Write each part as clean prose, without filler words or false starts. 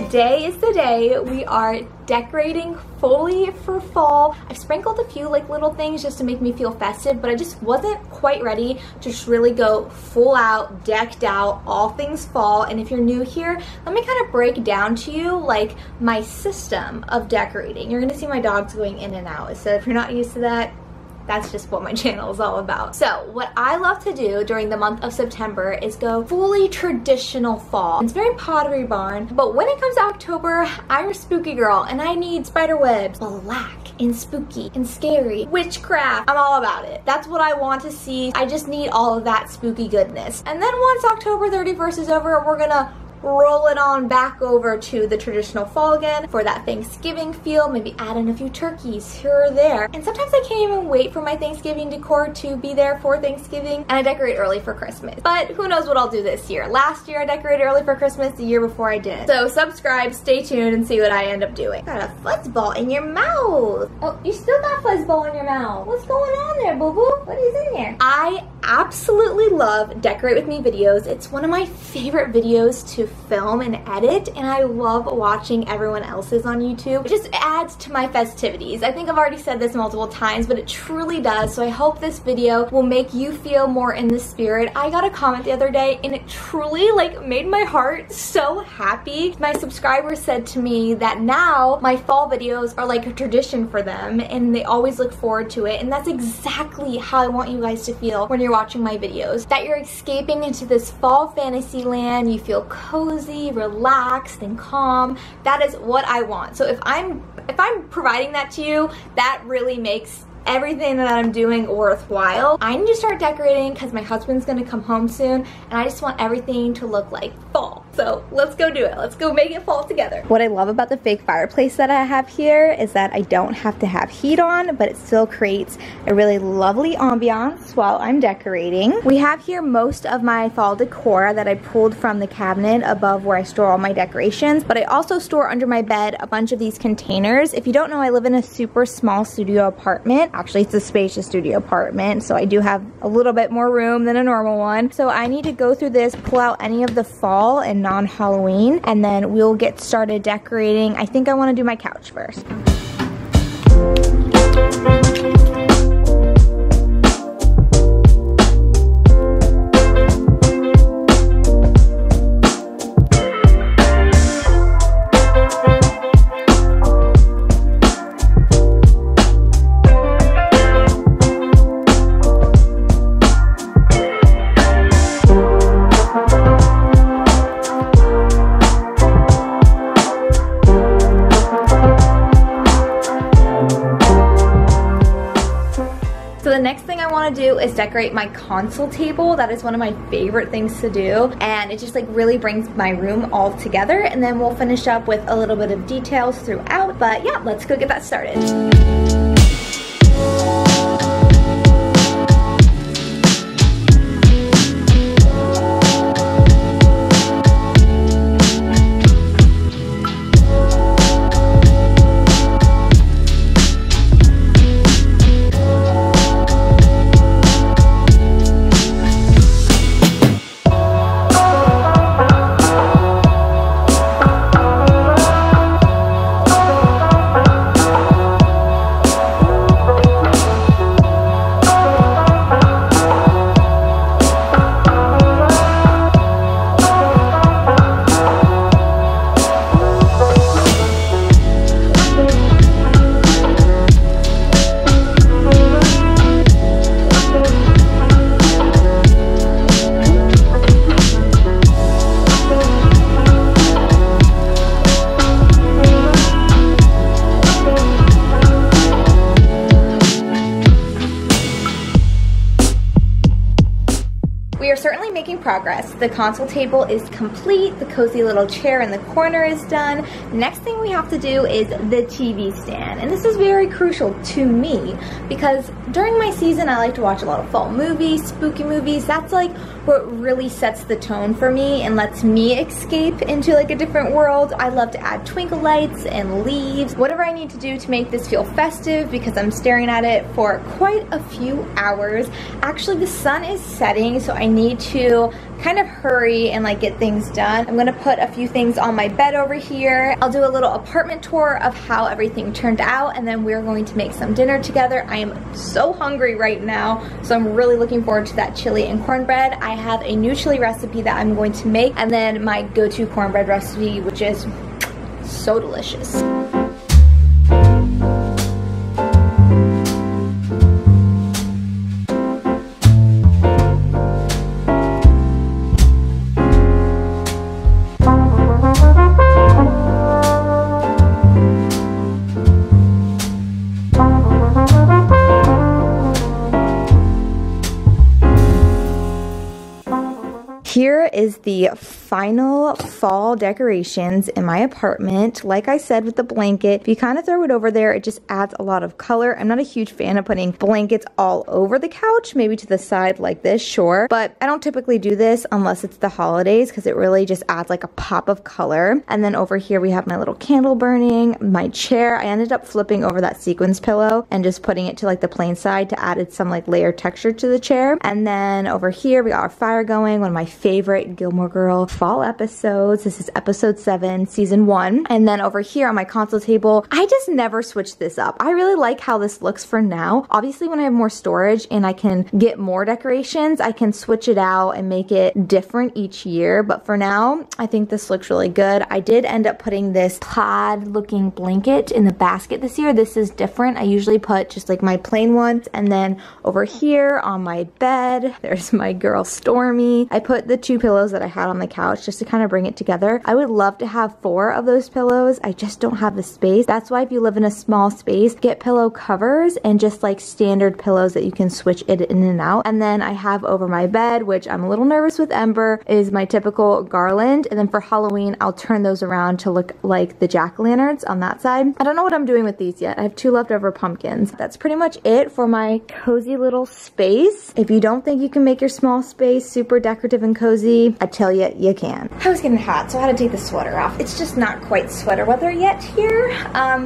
Today is the day we are decorating fully for fall. I've sprinkled a few like little things just to make me feel festive, but I just wasn't quite ready to just really go full out, decked out, all things fall. And if you're new here, let me kind of break down to you like my system of decorating. You're gonna see my dogs going in and out, so if you're not used to that, that's just what my channel is all about. So what I love to do during the month of September is go fully traditional fall. It's very Pottery Barn, but when it comes to October, I'm a spooky girl and I need spider webs, black and spooky and scary, witchcraft. I'm all about it. That's what I want to see. I just need all of that spooky goodness. And then once October 31st is over, we're gonna roll it on back over to the traditional fall again for that Thanksgiving feel, maybe add in a few turkeys here or there. And sometimes I can't even wait for my Thanksgiving decor to be there for Thanksgiving, and I decorate early for Christmas. But who knows what I'll do this year. Last year I decorated early for Christmas, the year before I didn't. So subscribe, stay tuned, and see what I end up doing. Got a fuzzball in your mouth. Oh, you still got fuzzball in your mouth. What's going on there, boo-boo? What is in there? I absolutely love Decorate With Me videos. It's one of my favorite videos to film and edit, and I love watching everyone else's on YouTube. It just adds to my festivities. I think I've already said this multiple times, but it truly does, so I hope this video will make you feel more in the spirit. I got a comment the other day and it truly like made my heart so happy. My subscribers said to me that now my fall videos are like a tradition for them and they always look forward to it, and that's exactly how I want you guys to feel when you're watching my videos. That you're escaping into this fall fantasy land, you feel cozy, relaxed, and calm. That is what I want. So if I'm providing that to you, that really makes everything that I'm doing worthwhile. I need to start decorating because my husband's gonna come home soon, and I just want everything to look like fall. So let's go do it. Let's go make it fall together. What I love about the fake fireplace that I have here is that I don't have to have heat on, but it still creates a really lovely ambiance while I'm decorating. We have here most of my fall decor that I pulled from the cabinet above where I store all my decorations, but I also store under my bed a bunch of these containers. If you don't know, I live in a super small studio apartment. Actually, it's a spacious studio apartment, so I do have a little bit more room than a normal one. So I need to go through this, pull out any of the fall and non-Halloween, and then we'll get started decorating. I think I want to do my couch first. So the next thing I want to do is decorate my console table. That is one of my favorite things to do, and it just like really brings my room all together, and then we'll finish up with a little bit of details throughout. But yeah, let's go get that started. We are certainly making progress. The console table is complete, the cozy little chair in the corner is done. Next thing we have to do is the TV stand, and this is very crucial to me because during my season I like to watch a lot of fall movies, spooky movies. That's like what really sets the tone for me and lets me escape into like a different world. I love to add twinkle lights and leaves, whatever I need to do to make this feel festive because I'm staring at it for quite a few hours. Actually, the sun is setting, so I need to kind of hurry and like get things done. I'm gonna put a few things on my bed over here. I'll do a little apartment tour of how everything turned out, and then we're going to make some dinner together. I am so hungry right now, so I'm really looking forward to that chili and cornbread. I have a new chili recipe that I'm going to make, and then my go-to cornbread recipe, which is so delicious. Here is the final fall decorations in my apartment. Like I said with the blanket, if you kind of throw it over there, it just adds a lot of color. I'm not a huge fan of putting blankets all over the couch, maybe to the side like this, sure. But I don't typically do this unless it's the holidays because it really just adds like a pop of color. And then over here we have my little candle burning, my chair. I ended up flipping over that sequins pillow and just putting it to like the plain side to add some like layered texture to the chair. And then over here we got our fire going, one of my favorite Gilmore Girl fall episodes. This is episode 7, season 1. And then over here on my console table, I just never switch this up. I really like how this looks for now. Obviously when I have more storage and I can get more decorations, I can switch it out and make it different each year. But for now, I think this looks really good. I did end up putting this plaid looking blanket in the basket this year. This is different. I usually put just like my plain ones. And then over here on my bed, there's my girl Stormy. I put the 2 pillows that I had on the couch just to kind of bring it together. I would love to have 4 of those pillows. I just don't have the space. That's why if you live in a small space, get pillow covers and just like standard pillows that you can switch it in and out. And then I have over my bed, which I'm a little nervous with Ember, is my typical garland. And then for Halloween, I'll turn those around to look like the jack-o'-lanterns on that side. I don't know what I'm doing with these yet. I have 2 leftover pumpkins. That's pretty much it for my cozy little space. If you don't think you can make your small space super decorative and cozy, I tell you, you can. I was getting hot, so I had to take the sweater off. It's just not quite sweater weather yet here.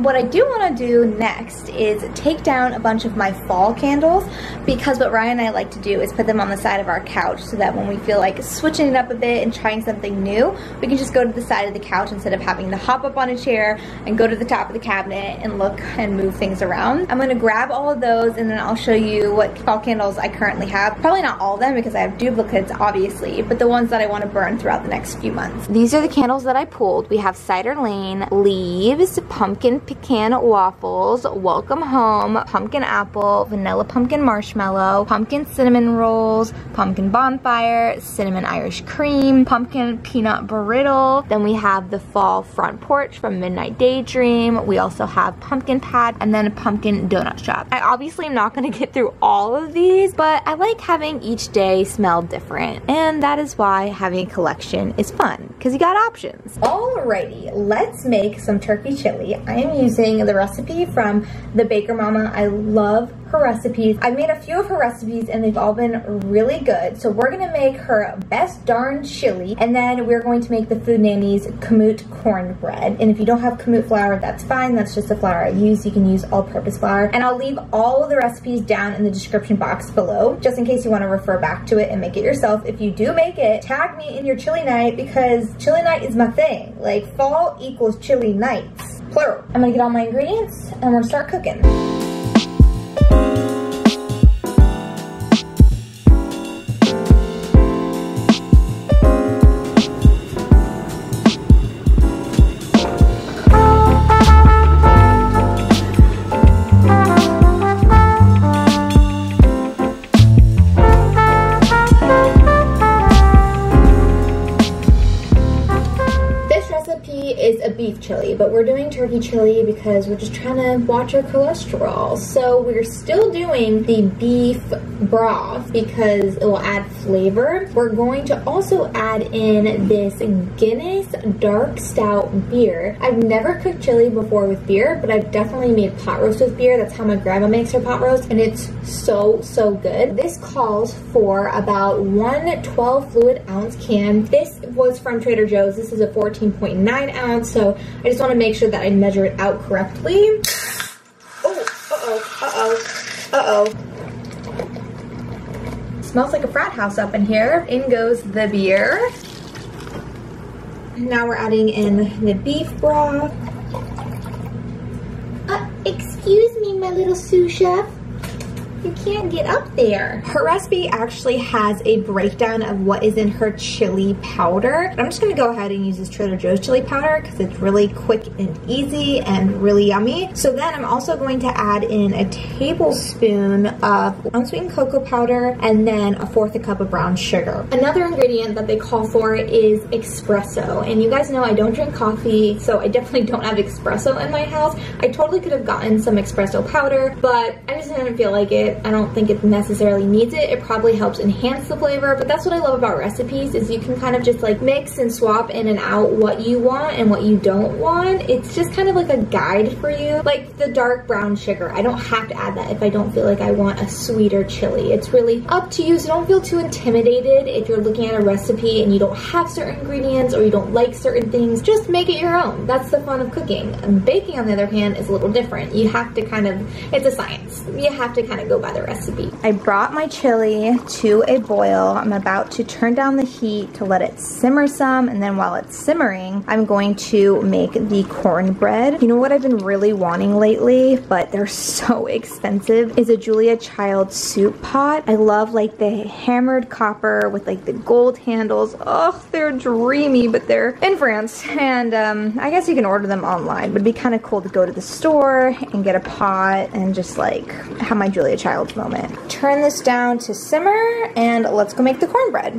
What I do want to do next is take down a bunch of my fall candles, because what Ryan and I like to do is put them on the side of our couch so that when we feel like switching it up a bit and trying something new, we can just go to the side of the couch instead of having to hop up on a chair and go to the top of the cabinet and look and move things around. I'm going to grab all of those and then I'll show you what fall candles I currently have. Probably not all of them because I have duplicates obviously, but the ones that I want to burn throughout the next few months. These are the candles that I pulled. We have Cider Lane, Leaves, Pumpkin Pecan Waffles, Welcome Home, Pumpkin Apple, Vanilla Pumpkin Marshmallow, Pumpkin Cinnamon Rolls, Pumpkin Bonfire, Cinnamon Irish Cream, Pumpkin Peanut Brittle. Then we have the Fall Front Porch from Midnight Daydream. We also have Pumpkin Pad and then a Pumpkin Donut Shop. I obviously am not going to get through all of these, but I like having each day smell different, and that is why having a collection is fun, because you got options. Alrighty, let's make some turkey chili. I am using the recipe from the Baker Mama. I love her recipes. I've made a few of her recipes and they've all been really good. So we're gonna make her best darn chili, and then we're going to make the Food Nanny's Kamut cornbread. And if you don't have Kamut flour, that's fine. That's just the flour I use. You can use all-purpose flour. And I'll leave all of the recipes down in the description box below, just in case you want to refer back to it and make it yourself. If you do make it, tag me in your chili night, because chili night is my thing. Like, fall equals chili nights, plural. I'm gonna get all my ingredients and we're gonna start cooking. Beef chili, but we're doing turkey chili because we're just trying to watch our cholesterol. So we're still doing the beef broth because it will add flavor. We're going to also add in this Guinness dark stout beer. I've never cooked chili before with beer, but I've definitely made pot roast with beer. That's how my grandma makes her pot roast, and it's so good. This calls for about 1 12 fluid ounce can. This was from Trader Joe's. This is a 14.9 ounce, so I just want to make sure that I measure it out correctly. Oh, Smells like a frat house up in here. In goes the beer. Now we're adding in the beef broth. Excuse me, my little sous chef. You can't get up there. Her recipe actually has a breakdown of what is in her chili powder. I'm just gonna go ahead and use this Trader Joe's chili powder because it's really quick and easy and really yummy. So then I'm also going to add in a tablespoon of unsweetened cocoa powder and then 1/4 cup of brown sugar. Another ingredient that they call for is espresso. And you guys know I don't drink coffee, so I definitely don't have espresso in my house. I totally could have gotten some espresso powder, but I just didn't feel like it. I don't think it necessarily needs it. It probably helps enhance the flavor, but that's what I love about recipes is you can kind of just like mix and swap in and out what you want and what you don't want. It's just kind of like a guide for you. Like the dark brown sugar, I don't have to add that if I don't feel like I want a sweeter chili. It's really up to you, so don't feel too intimidated if you're looking at a recipe and you don't have certain ingredients or you don't like certain things. Just make it your own. That's the fun of cooking. And baking, on the other hand, is a little different. You have to kind of, it's a science. You have to kind of go by the recipe. I brought my chili to a boil. I'm about to turn down the heat to let it simmer some, and then while it's simmering, I'm going to make the cornbread. You know what I've been really wanting lately, but they're so expensive, is a Julia Child soup pot. I love like the hammered copper with like the gold handles. Oh, they're dreamy, but they're in France, and I guess you can order them online, but it'd be kind of cool to go to the store and get a pot and just like have my Julia Child's moment. Turn this down to simmer and let's go make the cornbread.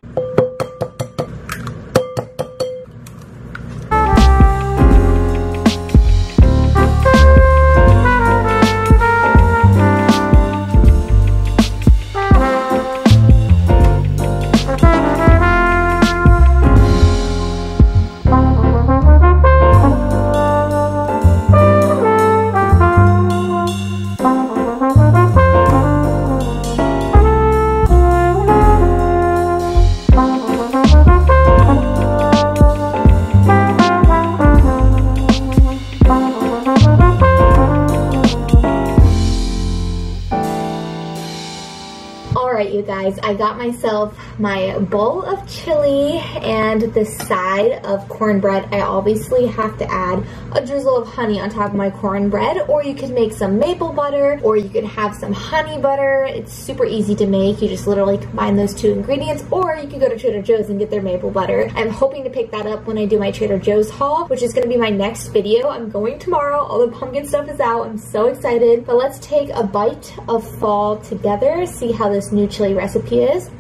Alright you guys, I got myself my bowl of chili and the side of cornbread. I obviously have to add a drizzle of honey on top of my cornbread, or you could make some maple butter, or you could have some honey butter. It's super easy to make. You just literally combine those two ingredients, or you could go to Trader Joe's and get their maple butter. I'm hoping to pick that up when I do my Trader Joe's haul, which is going to be my next video. I'm going tomorrow. All the pumpkin stuff is out. I'm so excited. But let's take a bite of fall together, see how this new chili recipe is.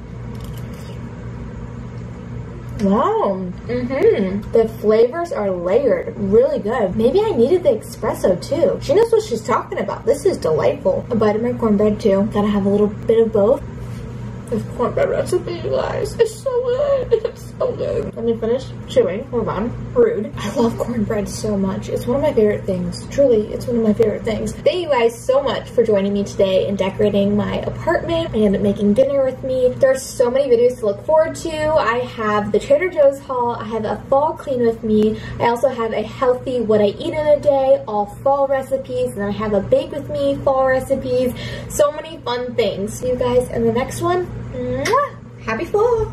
Wow, the flavors are layered, really good. Maybe I needed the espresso too. She knows what she's talking about. This is delightful. A bite of my cornbread too. Gotta have a little bit of both. This cornbread recipe, you guys, it's so good. It's so good. Let me finish chewing. Hold on. Rude. I love cornbread so much. It's one of my favorite things. Truly, it's one of my favorite things. Thank you guys so much for joining me today and decorating my apartment and making dinner with me. There's so many videos to look forward to. I have the Trader Joe's haul. I have a fall clean with me. I also have a healthy what I eat in a day, all fall recipes. And then I have a bake with me fall recipes. So many fun things. See you guys in the next one. Happy fall!